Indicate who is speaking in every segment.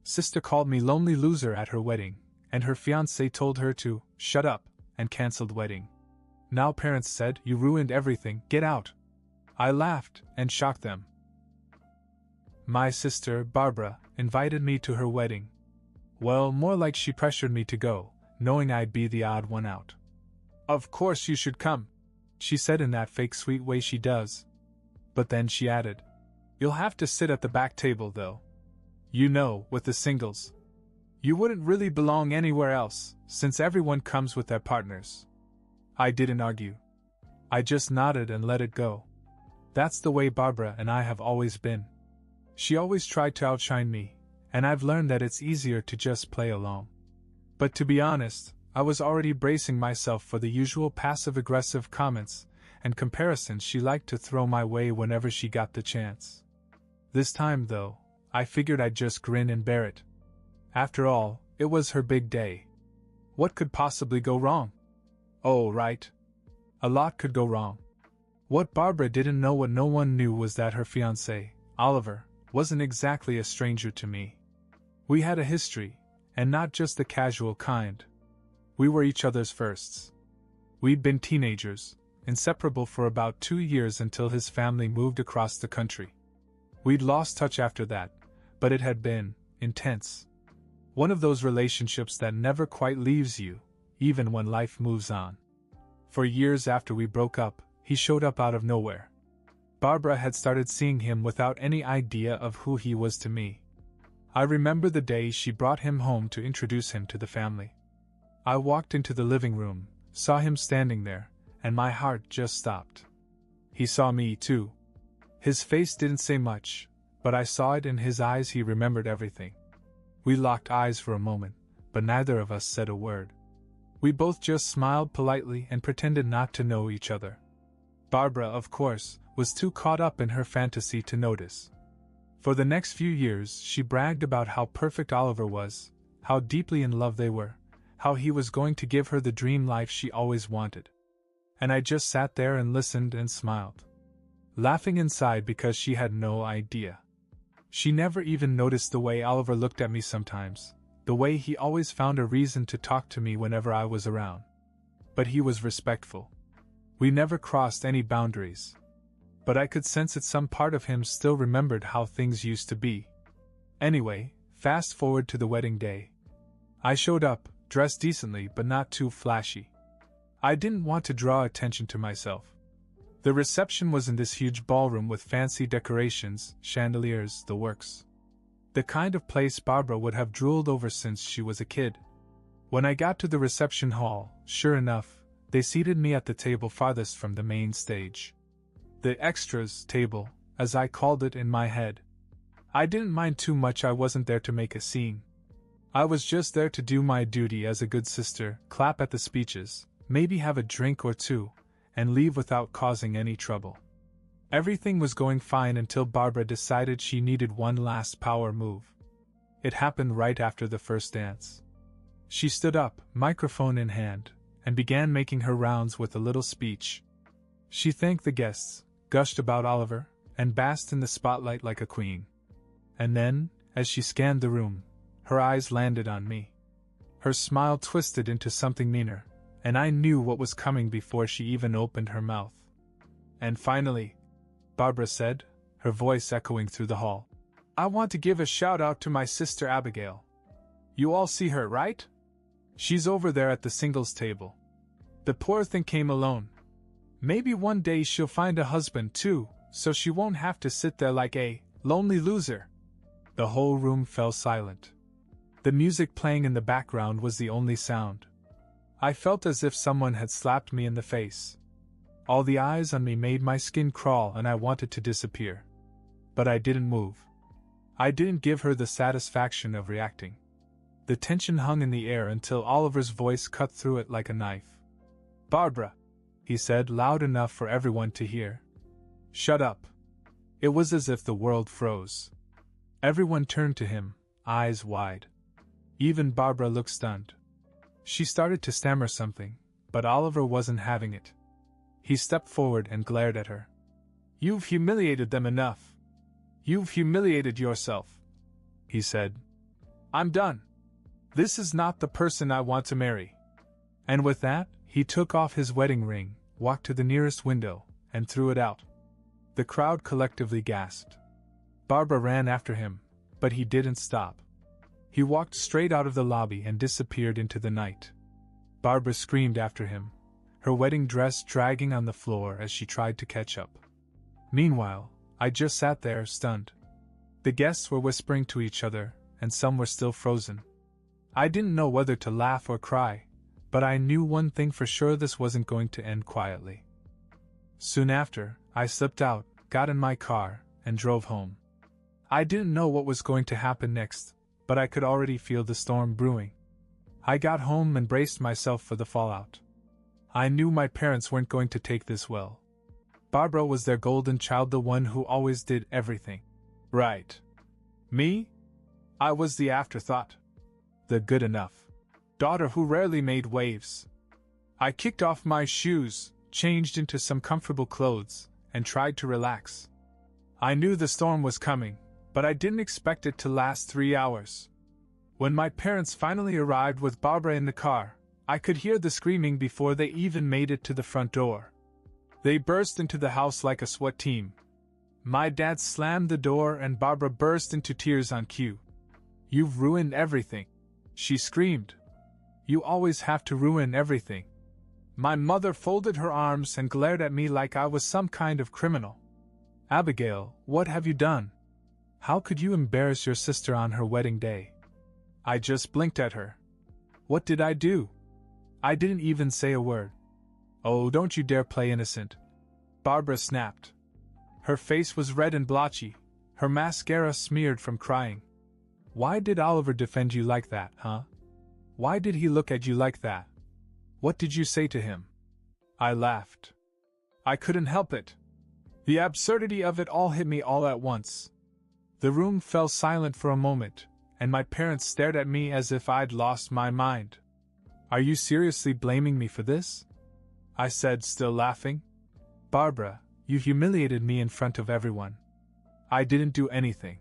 Speaker 1: Sister called me lonely loser at her wedding, and her fiancé told her to shut up and cancelled wedding. Now parents said, "You ruined everything, get out." I laughed and shocked them. My sister, Barbara, invited me to her wedding. Well, more like she pressured me to go, knowing I'd be the odd one out. "Of course you should come," she said in that fake sweet way she does. But then she added, "You'll have to sit at the back table though. You know, with the singles. You wouldn't really belong anywhere else, since everyone comes with their partners." I didn't argue. I just nodded and let it go. That's the way Barbara and I have always been. She always tried to outshine me, and I've learned that it's easier to just play along. But to be honest, I was already bracing myself for the usual passive-aggressive comments and comparisons she liked to throw my way whenever she got the chance. This time, though, I figured I'd just grin and bear it. After all, it was her big day. What could possibly go wrong? Oh, right. A lot could go wrong. What Barbara didn't know, what no one knew, was that her fiancé, Oliver, wasn't exactly a stranger to me. We had a history, and not just the casual kind. We were each other's firsts. We'd been teenagers, inseparable for about 2 years until his family moved across the country. We'd lost touch after that, but it had been intense. One of those relationships that never quite leaves you, even when life moves on. For years after we broke up, he showed up out of nowhere. Barbara had started seeing him without any idea of who he was to me. I remember the day she brought him home to introduce him to the family. I walked into the living room, saw him standing there, and my heart just stopped. He saw me, too. His face didn't say much, but I saw it in his eyes. He remembered everything. We locked eyes for a moment, but neither of us said a word. We both just smiled politely and pretended not to know each other. Barbara, of course, was too caught up in her fantasy to notice. For the next few years, she bragged about how perfect Oliver was, how deeply in love they were, how he was going to give her the dream life she always wanted. And I just sat there and listened and smiled, laughing inside because she had no idea. She never even noticed the way Oliver looked at me sometimes, the way he always found a reason to talk to me whenever I was around. But he was respectful. We never crossed any boundaries. But I could sense that some part of him still remembered how things used to be. Anyway, fast forward to the wedding day. I showed up, dressed decently but not too flashy. I didn't want to draw attention to myself. The reception was in this huge ballroom with fancy decorations, chandeliers, the works. The kind of place Barbara would have drooled over since she was a kid. When I got to the reception hall, sure enough, they seated me at the table farthest from the main stage. The extras table, as I called it in my head. I didn't mind too much. I wasn't there to make a scene. I was just there to do my duty as a good sister, clap at the speeches, maybe have a drink or two, and leave without causing any trouble. Everything was going fine until Barbara decided she needed one last power move. It happened right after the first dance. She stood up, microphone in hand, and began making her rounds with a little speech. She thanked the guests, gushed about Oliver, and basked in the spotlight like a queen. And then, as she scanned the room, her eyes landed on me. Her smile twisted into something meaner, and I knew what was coming before she even opened her mouth. "And finally," Barbara said, her voice echoing through the hall, "I want to give a shout-out to my sister Abigail. You all see her, right? She's over there at the singles table. The poor thing came alone. Maybe one day she'll find a husband too, so she won't have to sit there like a lonely loser." The whole room fell silent. The music playing in the background was the only sound. I felt as if someone had slapped me in the face. All the eyes on me made my skin crawl and I wanted to disappear. But I didn't move. I didn't give her the satisfaction of reacting. The tension hung in the air until Oliver's voice cut through it like a knife. "Barbara," he said loud enough for everyone to hear. "Shut up." It was as if the world froze. Everyone turned to him, eyes wide. Even Barbara looked stunned. She started to stammer something, but Oliver wasn't having it. He stepped forward and glared at her. "You've humiliated them enough. You've humiliated yourself," he said. I'm done. This is not the person I want to marry. And with that, he took off his wedding ring, walked to the nearest window, and threw it out. The crowd collectively gasped. Barbara ran after him, but he didn't stop. He walked straight out of the lobby and disappeared into the night. Barbara screamed after him, her wedding dress dragging on the floor as she tried to catch up. Meanwhile, I just sat there, stunned. The guests were whispering to each other, and some were still frozen. I didn't know whether to laugh or cry, but I knew one thing for sure: this wasn't going to end quietly. Soon after, I slipped out, got in my car, and drove home. I didn't know what was going to happen next, but I could already feel the storm brewing. I got home and braced myself for the fallout. I knew my parents weren't going to take this well. Barbara was their golden child, the one who always did everything right. Me? I was the afterthought. The good enough daughter who rarely made waves. I kicked off my shoes, changed into some comfortable clothes, and tried to relax. I knew the storm was coming, but I didn't expect it to last 3 hours. When my parents finally arrived with Barbara in the car, I could hear the screaming before they even made it to the front door. They burst into the house like a SWAT team. My dad slammed the door and Barbara burst into tears on cue. "You've ruined everything," she screamed. "You always have to ruin everything." My mother folded her arms and glared at me like I was some kind of criminal. "Abigail, what have you done? How could you embarrass your sister on her wedding day?" I just blinked at her. What did I do? I didn't even say a word. "Oh, don't you dare play innocent," Barbara snapped. Her face was red and blotchy, her mascara smeared from crying. "Why did Oliver defend you like that, huh? Why did he look at you like that? What did you say to him?" I laughed. I couldn't help it. The absurdity of it all hit me all at once. The room fell silent for a moment, and my parents stared at me as if I'd lost my mind. "Are you seriously blaming me for this?" I said, still laughing. "Barbara, you humiliated me in front of everyone. I didn't do anything.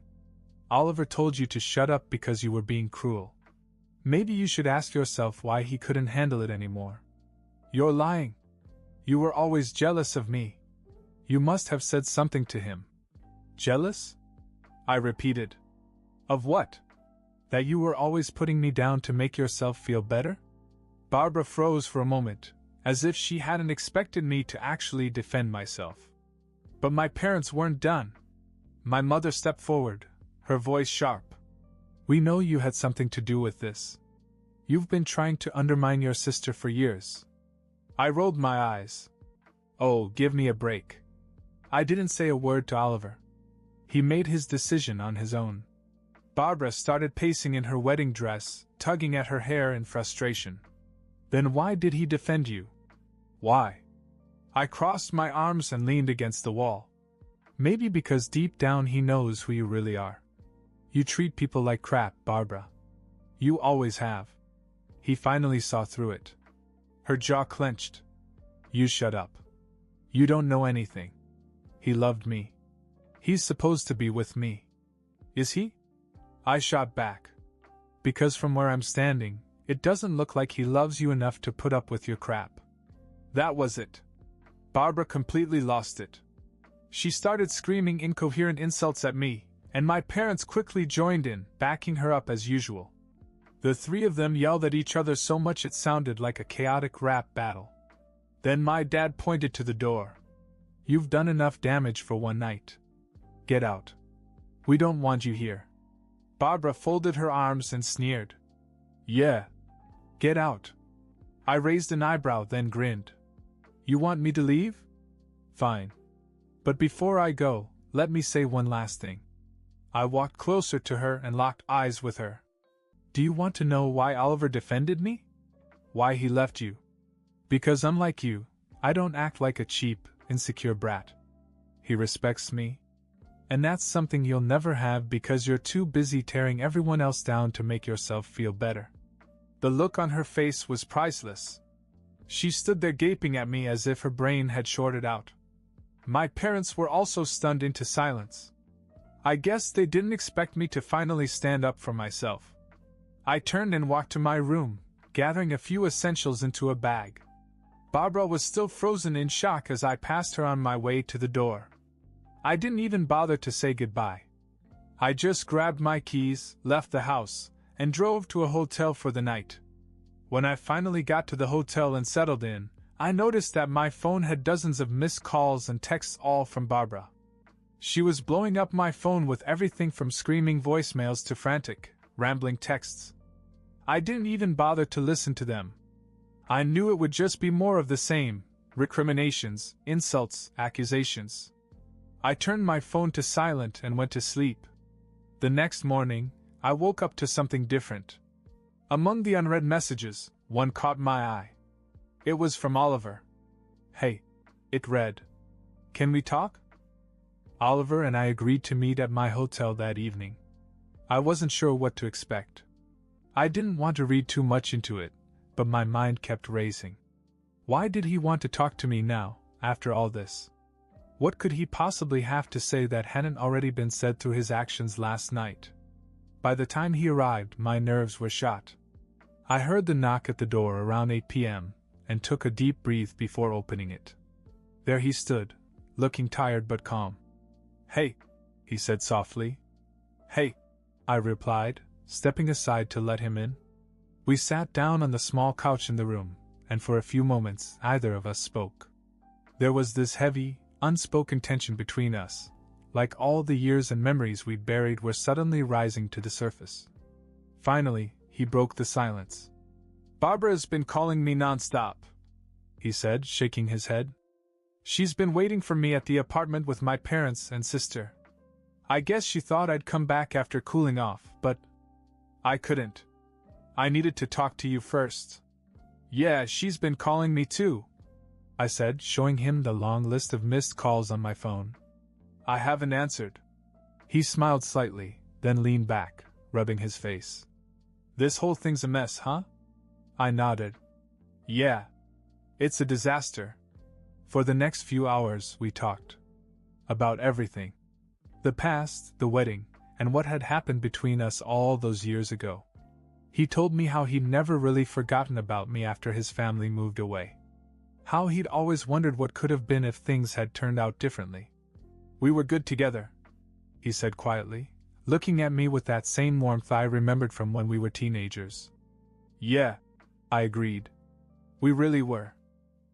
Speaker 1: Oliver told you to shut up because you were being cruel. Maybe you should ask yourself why he couldn't handle it anymore. You're lying. You were always jealous of me. You must have said something to him." "Jealous?" I repeated. "Of what? That you were always putting me down to make yourself feel better?" Barbara froze for a moment, as if she hadn't expected me to actually defend myself. But my parents weren't done. My mother stepped forward, her voice sharp. "We know you had something to do with this. You've been trying to undermine your sister for years." I rolled my eyes. "Oh, give me a break. I didn't say a word to Oliver. He made his decision on his own." Barbara started pacing in her wedding dress, tugging at her hair in frustration. "Then why did he defend you? Why?" I crossed my arms and leaned against the wall. "Maybe because deep down he knows who you really are. You treat people like crap, Barbara. You always have." He finally saw through it. Her jaw clenched. "You shut up. You don't know anything. He loved me. He's supposed to be with me." "Is he?" I shot back. "Because from where I'm standing, it doesn't look like he loves you enough to put up with your crap." That was it. Barbara completely lost it. She started screaming incoherent insults at me, and my parents quickly joined in, backing her up as usual. The three of them yelled at each other so much it sounded like a chaotic rap battle. Then my dad pointed to the door. "You've done enough damage for one night. Get out. We don't want you here." Barbara folded her arms and sneered. "Yeah. Get out." I raised an eyebrow, then grinned. "You want me to leave? Fine. But before I go, let me say one last thing." I walked closer to her and locked eyes with her. "Do you want to know why Oliver defended me? Why he left you? Because unlike you, I don't act like a cheap, insecure brat. He respects me. And that's something you'll never have because you're too busy tearing everyone else down to make yourself feel better." The look on her face was priceless. She stood there gaping at me as if her brain had shorted out. My parents were also stunned into silence. I guess they didn't expect me to finally stand up for myself. I turned and walked to my room, gathering a few essentials into a bag. Barbara was still frozen in shock as I passed her on my way to the door. I didn't even bother to say goodbye. I just grabbed my keys, left the house, and drove to a hotel for the night. When I finally got to the hotel and settled in, I noticed that my phone had dozens of missed calls and texts, all from Barbara. She was blowing up my phone with everything from screaming voicemails to frantic, rambling texts. I didn't even bother to listen to them. I knew it would just be more of the same: recriminations, insults, accusations. I turned my phone to silent and went to sleep. The next morning, I woke up to something different. Among the unread messages, one caught my eye. It was from Oliver. "Hey," it read. "Can we talk?" Oliver and I agreed to meet at my hotel that evening. I wasn't sure what to expect. I didn't want to read too much into it, but my mind kept racing. Why did he want to talk to me now, after all this? What could he possibly have to say that hadn't already been said through his actions last night? By the time he arrived, my nerves were shot. I heard the knock at the door around 8 p.m. and took a deep breath before opening it. There he stood, looking tired but calm. "Hey," he said softly. "Hey," I replied, stepping aside to let him in. We sat down on the small couch in the room, and for a few moments neither of us spoke. There was this heavy, unspoken tension between us, like all the years and memories we'd buried were suddenly rising to the surface. Finally, he broke the silence. "Barbara's been calling me nonstop," he said, shaking his head. "She's been waiting for me at the apartment with my parents and sister. I guess she thought I'd come back after cooling off, but I couldn't. I needed to talk to you first." "Yeah, she's been calling me too," I said, showing him the long list of missed calls on my phone. "I haven't answered." He smiled slightly, then leaned back, rubbing his face. "This whole thing's a mess, huh?" I nodded. "Yeah. It's a disaster." For the next few hours we talked. About everything. The past, the wedding, and what had happened between us all those years ago. He told me how he'd never really forgotten about me after his family moved away. How he'd always wondered what could have been if things had turned out differently. "We were good together," he said quietly, looking at me with that same warmth I remembered from when we were teenagers. "Yeah," I agreed. "We really were."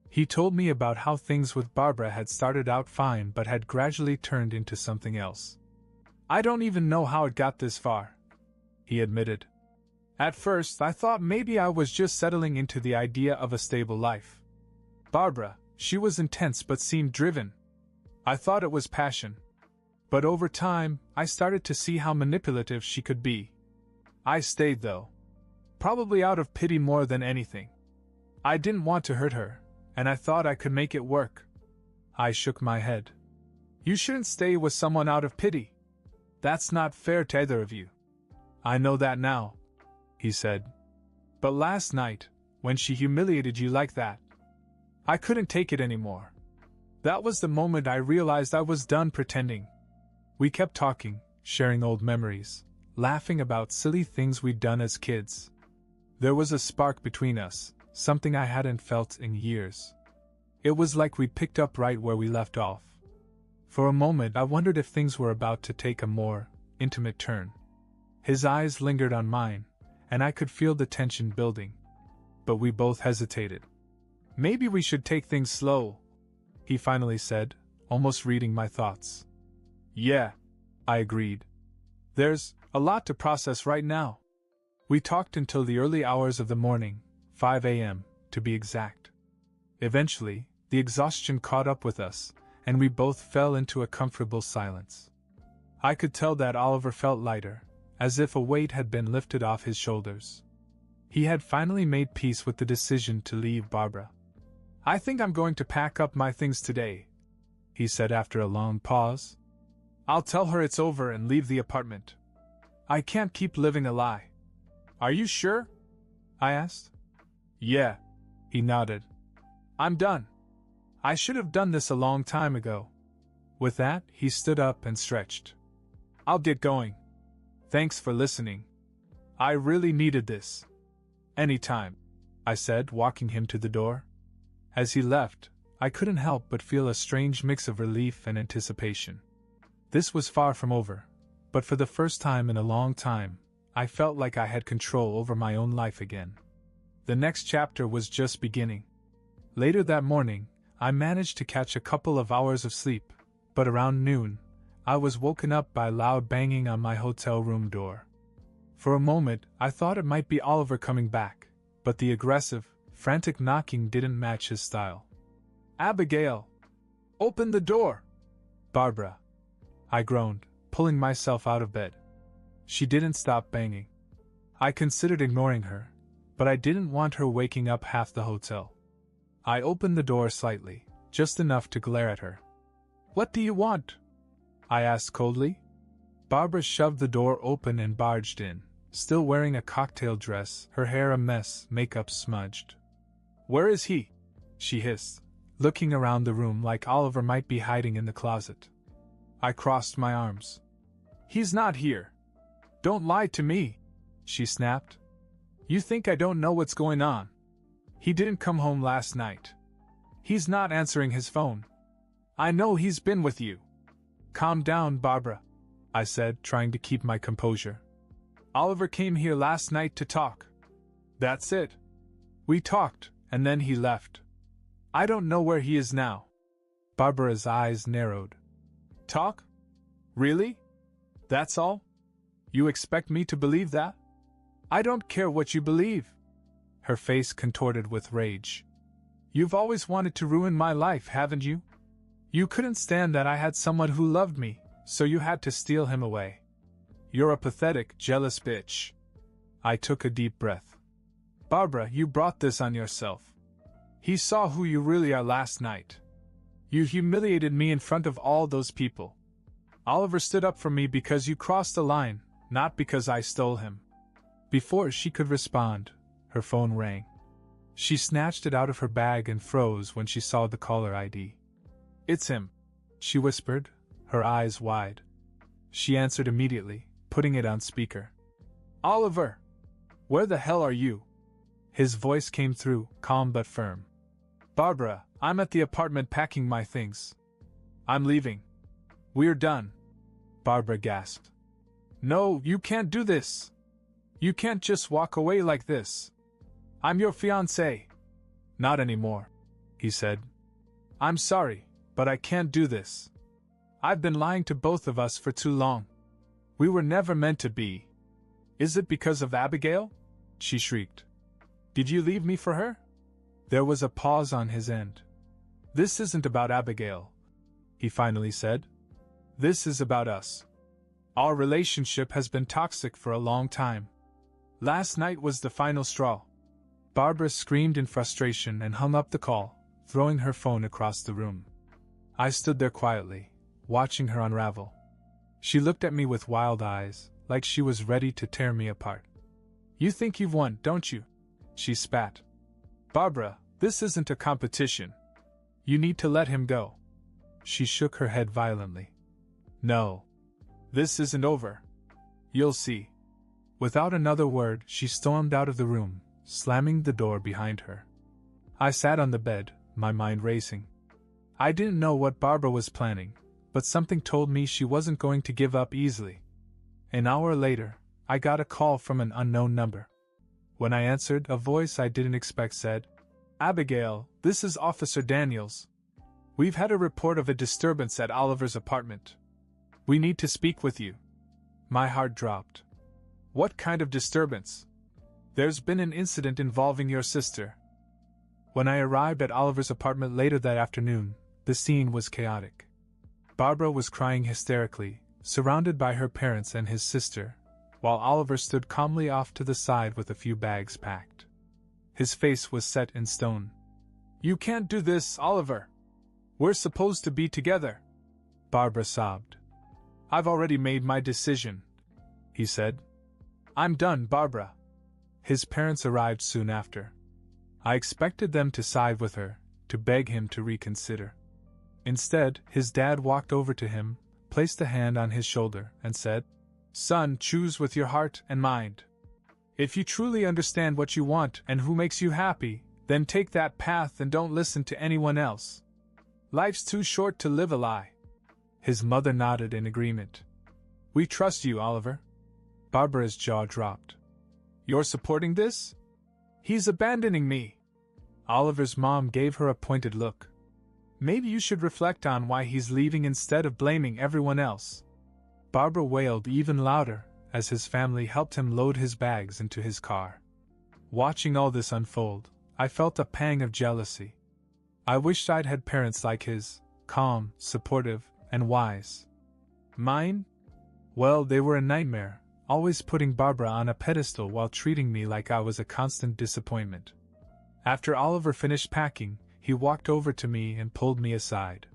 Speaker 1: He told me about how things with Barbara had started out fine but had gradually turned into something else. "I don't even know how it got this far," he admitted. "At first, I thought maybe I was just settling into the idea of a stable life. Barbara, she was intense but seemed driven. I thought it was passion. But over time, I started to see how manipulative she could be. I stayed though. Probably out of pity more than anything. I didn't want to hurt her, and I thought I could make it work." I shook my head. "You shouldn't stay with someone out of pity. That's not fair to either of you." "I know that now," he said. "But last night, when she humiliated you like that, I couldn't take it anymore. That was the moment I realized I was done pretending." We kept talking, sharing old memories, laughing about silly things we'd done as kids. There was a spark between us, something I hadn't felt in years. It was like we'd picked up right where we left off. For a moment I wondered if things were about to take a more intimate turn. His eyes lingered on mine, and I could feel the tension building. But we both hesitated. "Maybe we should take things slow," he finally said, almost reading my thoughts. "Yeah," I agreed. "There's a lot to process right now." We talked until the early hours of the morning, 5 a.m., to be exact. Eventually, the exhaustion caught up with us, and we both fell into a comfortable silence. I could tell that Oliver felt lighter, as if a weight had been lifted off his shoulders. He had finally made peace with the decision to leave Barbara. "I think I'm going to pack up my things today," he said after a long pause. "I'll tell her it's over and leave the apartment. I can't keep living a lie." "Are you sure?" I asked. "Yeah," he nodded. "I'm done. I should have done this a long time ago." With that, he stood up and stretched. "I'll get going. Thanks for listening." I really needed this. Anytime, I said, walking him to the door. As he left, I couldn't help but feel a strange mix of relief and anticipation. This was far from over, but for the first time in a long time, I felt like I had control over my own life again. The next chapter was just beginning. Later that morning, I managed to catch a couple of hours of sleep, but around noon, I was woken up by loud banging on my hotel room door. For a moment, I thought it might be Oliver coming back, but the aggressive, frantic knocking didn't match his style. "Abigail! Open the door!" "Barbara!" I groaned, pulling myself out of bed. She didn't stop banging. I considered ignoring her, but I didn't want her waking up half the hotel. I opened the door slightly, just enough to glare at her. "What do you want?" I asked coldly. Barbara shoved the door open and barged in, still wearing a cocktail dress, her hair a mess, makeup smudged. "Where is he?" she hissed, looking around the room like Oliver might be hiding in the closet. I crossed my arms. "He's not here." "Don't lie to me," she snapped. "You think I don't know what's going on? He didn't come home last night. He's not answering his phone. I know he's been with you." "Calm down, Barbara," I said, trying to keep my composure. "Oliver came here last night to talk. That's it. We talked, and then he left. I don't know where he is now." Barbara's eyes narrowed. "Talk? Really? That's all? You expect me to believe that? I don't care what you believe." Her face contorted with rage. "You've always wanted to ruin my life, haven't you? You couldn't stand that I had someone who loved me, so you had to steal him away. You're a pathetic, jealous bitch." I took a deep breath. "Barbara, you brought this on yourself. He saw who you really are last night. You humiliated me in front of all those people. Oliver stood up for me because you crossed the line, not because I stole him." Before she could respond, her phone rang. She snatched it out of her bag and froze when she saw the caller ID. "It's him," she whispered, her eyes wide. She answered immediately, putting it on speaker. "Oliver! Where the hell are you?" His voice came through, calm but firm. "Barbara, I'm at the apartment packing my things. I'm leaving. We're done." Barbara gasped. "No, you can't do this. You can't just walk away like this. I'm your fiancé." "Not anymore," he said. "I'm sorry, but I can't do this. I've been lying to both of us for too long. We were never meant to be." "Is it because of Abigail?" she shrieked. "Did you leave me for her?" There was a pause on his end. "This isn't about Abigail," he finally said. "This is about us. Our relationship has been toxic for a long time. Last night was the final straw." Barbara screamed in frustration and hung up the call, throwing her phone across the room. I stood there quietly, watching her unravel. She looked at me with wild eyes, like she was ready to tear me apart. "You think you've won, don't you?" she spat. "Barbara, this isn't a competition. You need to let him go." She shook her head violently. "No. This isn't over. You'll see." Without another word, she stormed out of the room, slamming the door behind her. I sat on the bed, my mind racing. I didn't know what Barbara was planning, but something told me she wasn't going to give up easily. An hour later, I got a call from an unknown number. When I answered, a voice I didn't expect said, "Abigail, this is Officer Daniels. We've had a report of a disturbance at Oliver's apartment. We need to speak with you." My heart dropped. "What kind of disturbance?" "There's been an incident involving your sister." When I arrived at Oliver's apartment later that afternoon, the scene was chaotic. Barbara was crying hysterically, surrounded by her parents and his sister, while Oliver stood calmly off to the side with a few bags packed. His face was set in stone. "You can't do this, Oliver. We're supposed to be together." Barbara sobbed. "I've already made my decision," he said. "I'm done, Barbara." His parents arrived soon after. I expected them to side with her, to beg him to reconsider. Instead, his dad walked over to him, placed a hand on his shoulder, and said, "Son, choose with your heart and mind. If you truly understand what you want and who makes you happy, then take that path and don't listen to anyone else. Life's too short to live a lie. His mother nodded in agreement. We trust you, Oliver. Barbara's jaw dropped. You're supporting this? He's abandoning me. Oliver's mom gave her a pointed look. Maybe you should reflect on why he's leaving instead of blaming everyone else. Barbara wailed even louder as his family helped him load his bags into his car. Watching all this unfold, I felt a pang of jealousy. I wished I'd had parents like his, calm, supportive, and wise. Mine? Well, they were a nightmare, always putting Barbara on a pedestal while treating me like I was a constant disappointment. After Oliver finished packing, he walked over to me and pulled me aside.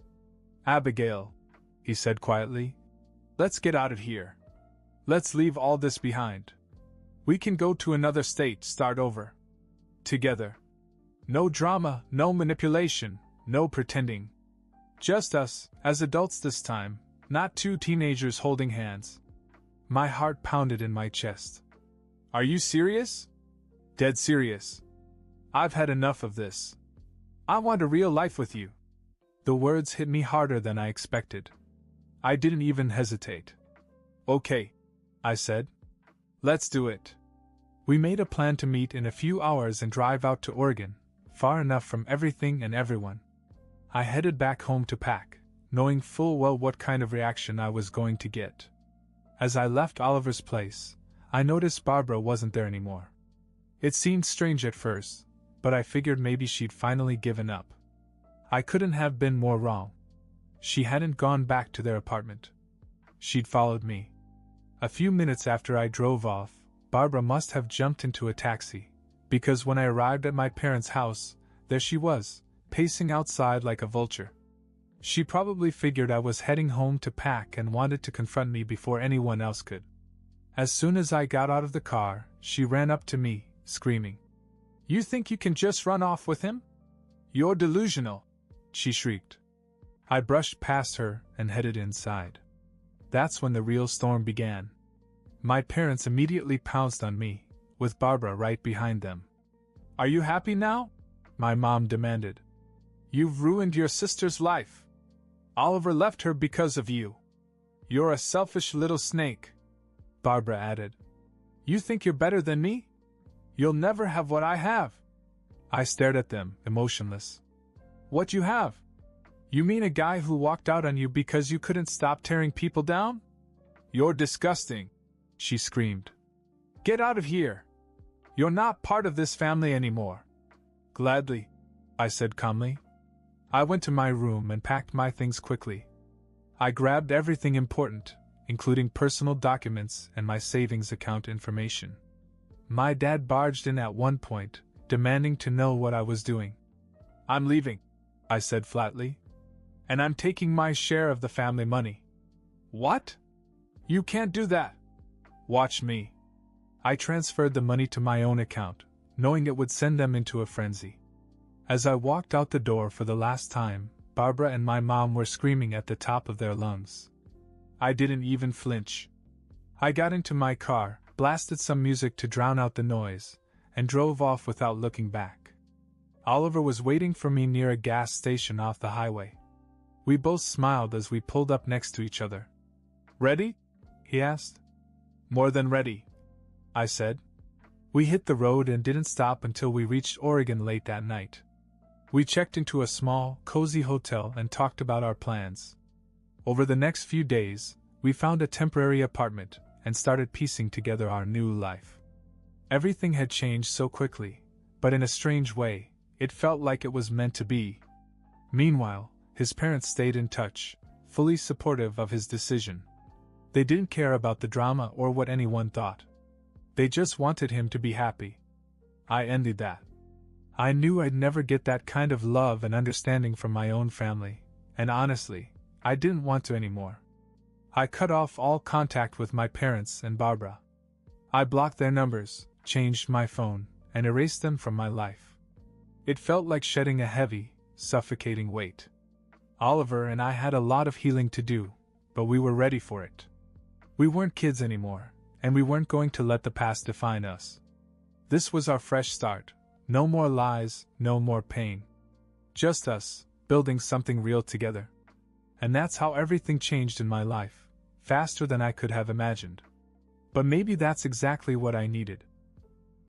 Speaker 1: Abigail, he said quietly, let's get out of here. Let's leave all this behind. We can go to another state, start over. Together. No drama, no manipulation, no pretending. Just us, as adults this time, not two teenagers holding hands. My heart pounded in my chest. Are you serious? Dead serious. I've had enough of this. I want a real life with you. The words hit me harder than I expected. I didn't even hesitate. Okay, I said. Let's do it. We made a plan to meet in a few hours and drive out to Oregon, far enough from everything and everyone. I headed back home to pack, knowing full well what kind of reaction I was going to get. As I left Oliver's place, I noticed Barbara wasn't there anymore. It seemed strange at first, but I figured maybe she'd finally given up. I couldn't have been more wrong. She hadn't gone back to their apartment. She'd followed me. A few minutes after I drove off, Barbara must have jumped into a taxi, because when I arrived at my parents' house, there she was, pacing outside like a vulture. She probably figured I was heading home to pack and wanted to confront me before anyone else could. As soon as I got out of the car, she ran up to me, screaming, "You think you can just run off with him? You're delusional," she shrieked. I brushed past her and headed inside. That's when the real storm began. My parents immediately pounced on me, with Barbara right behind them. "Are you happy now?" my mom demanded. "You've ruined your sister's life. Oliver left her because of you. You're a selfish little snake," Barbara added. "You think you're better than me? You'll never have what I have." I stared at them, emotionless. "What you have? You mean a guy who walked out on you because you couldn't stop tearing people down? You're disgusting," she screamed. "Get out of here. You're not part of this family anymore." "Gladly," I said calmly. I went to my room and packed my things quickly. I grabbed everything important, including personal documents and my savings account information. My dad barged in at one point, demanding to know what I was doing. "I'm leaving," I said flatly. "And I'm taking my share of the family money." "What? You can't do that." "Watch me." I transferred the money to my own account, knowing it would send them into a frenzy. As I walked out the door for the last time, Barbara and my mom were screaming at the top of their lungs. I didn't even flinch. I got into my car, blasted some music to drown out the noise, and drove off without looking back. Oliver was waiting for me near a gas station off the highway. We both smiled as we pulled up next to each other. "Ready?" he asked. "More than ready," I said. We hit the road and didn't stop until we reached Oregon late that night. We checked into a small, cozy hotel and talked about our plans. Over the next few days, we found a temporary apartment and started piecing together our new life. Everything had changed so quickly, but in a strange way, it felt like it was meant to be. Meanwhile, his parents stayed in touch, fully supportive of his decision. They didn't care about the drama or what anyone thought. They just wanted him to be happy. I envied that. I knew I'd never get that kind of love and understanding from my own family, and honestly, I didn't want to anymore. I cut off all contact with my parents and Barbara. I blocked their numbers, changed my phone, and erased them from my life. It felt like shedding a heavy, suffocating weight. Oliver and I had a lot of healing to do, but we were ready for it. We weren't kids anymore, and we weren't going to let the past define us. This was our fresh start. No more lies, no more pain. Just us, building something real together. And that's how everything changed in my life, faster than I could have imagined. But maybe that's exactly what I needed.